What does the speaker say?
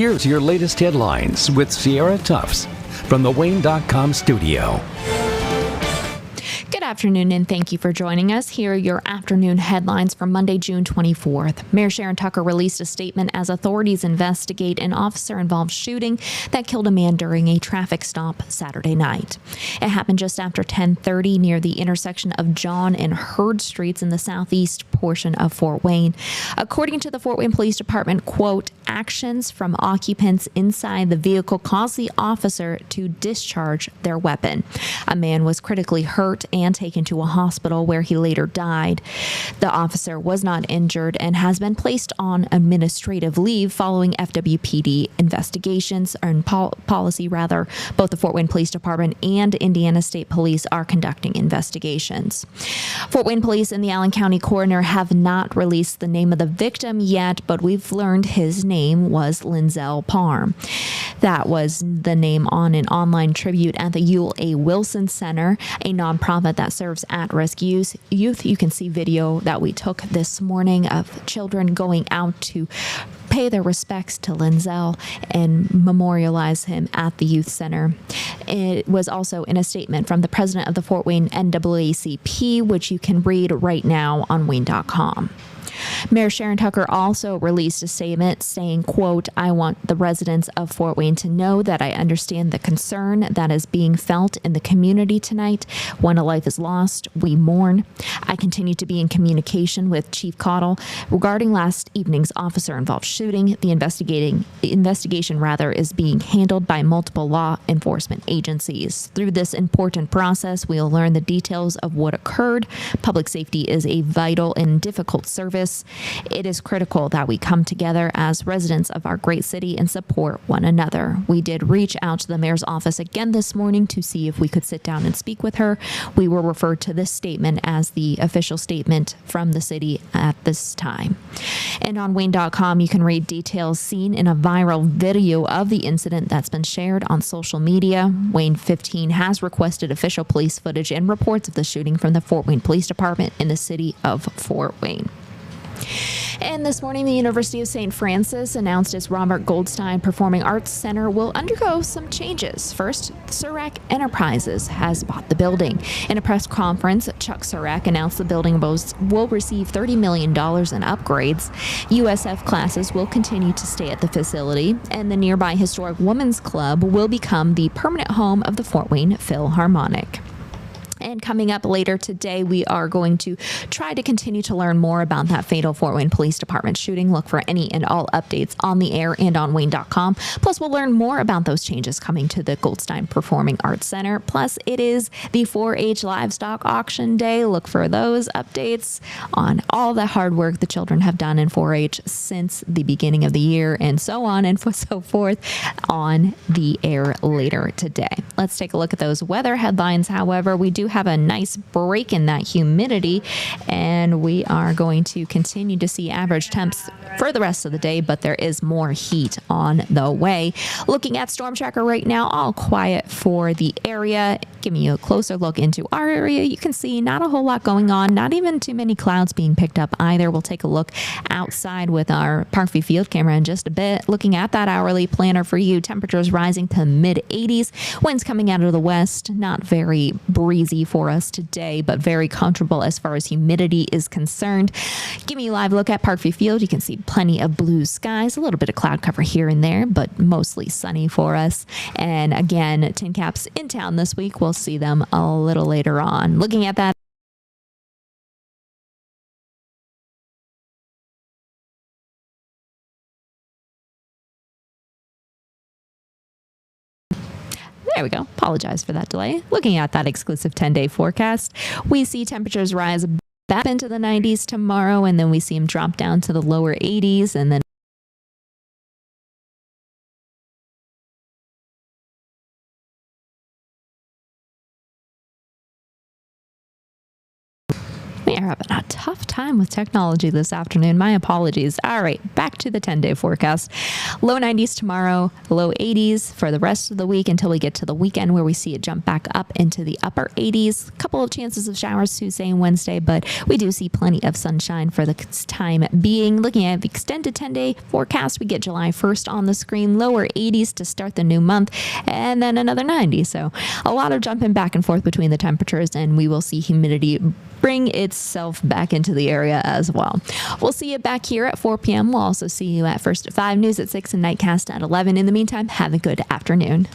Here's your latest headlines with Sierra Tufts from the Wayne.com studio. Good afternoon, and thank you for joining us. Here are your afternoon headlines for Monday, June 24th. Mayor Sharon Tucker released a statement as authorities investigate an officer-involved shooting that killed a man during a traffic stop Saturday night. It happened just after 10:30 near the intersection of John and Hurd Streets in the southeast portion of Fort Wayne. According to the Fort Wayne Police Department, quote, actions from occupants inside the vehicle caused the officer to discharge their weapon. A man was critically hurt and taken to a hospital where he later died. The officer was not injured and has been placed on administrative leave following FWPD investigations or policy rather. Both the Fort Wayne Police Department and Indiana State Police are conducting investigations. Fort Wayne Police and the Allen County Coroner have not released the name of the victim yet, but we've learned his name was Linzel Parm. That was the name on an online tribute at the Ewell A. Wilson Center, a nonprofit that serves at-risk youth. You can see video that we took this morning of children going out to pay their respects to Linzel and memorialize him at the youth center. It was also in a statement from the president of the Fort Wayne NAACP, which you can read right now on Wayne.com. Mayor Sharon Tucker also released a statement saying, quote, I want the residents of Fort Wayne to know that I understand the concern that is being felt in the community tonight. When a life is lost, we mourn. I continue to be in communication with Chief Cottle regarding last evening's officer-involved shooting. The investigation is being handled by multiple law enforcement agencies. Through this important process, we'll learn the details of what occurred. Public safety is a vital and difficult service. It is critical that we come together as residents of our great city and support one another. We did reach out to the mayor's office again this morning to see if we could sit down and speak with her. We will refer to this statement as the official statement from the city at this time. And on Wayne.com, you can read details seen in a viral video of the incident that's been shared on social media. Wayne 15 has requested official police footage and reports of the shooting from the Fort Wayne Police Department in the city of Fort Wayne. And this morning, the University of St. Francis announced its Robert Goldstein Performing Arts Center will undergo some changes. First, Surak Enterprises has bought the building. In a press conference, Chuck Surak announced the building will receive $30 million in upgrades. USF classes will continue to stay at the facility, and the nearby Historic Women's Club will become the permanent home of the Fort Wayne Philharmonic. And coming up later today, we are going to try to continue to learn more about that fatal Fort Wayne Police Department shooting. Look for any and all updates on the air and on Wayne.com. Plus, we'll learn more about those changes coming to the Goldstein Performing Arts Center. Plus, it is the 4-H Livestock Auction Day. Look for those updates on all the hard work the children have done in 4-H since the beginning of the year and so on and so forth on the air later today. Let's take a look at those weather headlines. However, we do have a nice break in that humidity, and we are going to continue to see average temps for the rest of the day, but there is more heat on the way. Looking at Storm Tracker right now, all quiet for the area. Giving you a closer look into our area, you can see not a whole lot going on, not even too many clouds being picked up either. We'll take a look outside with our Parkview Field camera in just a bit. Looking at that hourly planner for you, temperatures rising to mid 80s, winds coming out of the west, not very breezy for us today, but very comfortable as far as humidity is concerned. Give me a live look at Parkview Field. You can see plenty of blue skies, a little bit of cloud cover here and there, but mostly sunny for us. And again, tin caps in town this week. We'll see them a little later on. Looking at that There we go. Apologize for that delay. Looking at that exclusive 10-day forecast, we see temperatures rise back into the 90s tomorrow, and then we see them drop down to the lower 80s, and then are having a tough time with technology this afternoon. My apologies. All right, back to the 10-day forecast. Low 90s tomorrow, low 80s for the rest of the week until we get to the weekend where we see it jump back up into the upper 80s. A couple of chances of showers Tuesday and Wednesday, but we do see plenty of sunshine for the time being. Looking at the extended 10-day forecast, we get July 1st on the screen, lower 80s to start the new month, and then another 90. So a lot of jumping back and forth between the temperatures, and we will see humidity bring itself back into the area as well. We'll see you back here at 4 p.m. We'll also see you at First at 5, News at 6, and Nightcast at 11. In the meantime, have a good afternoon.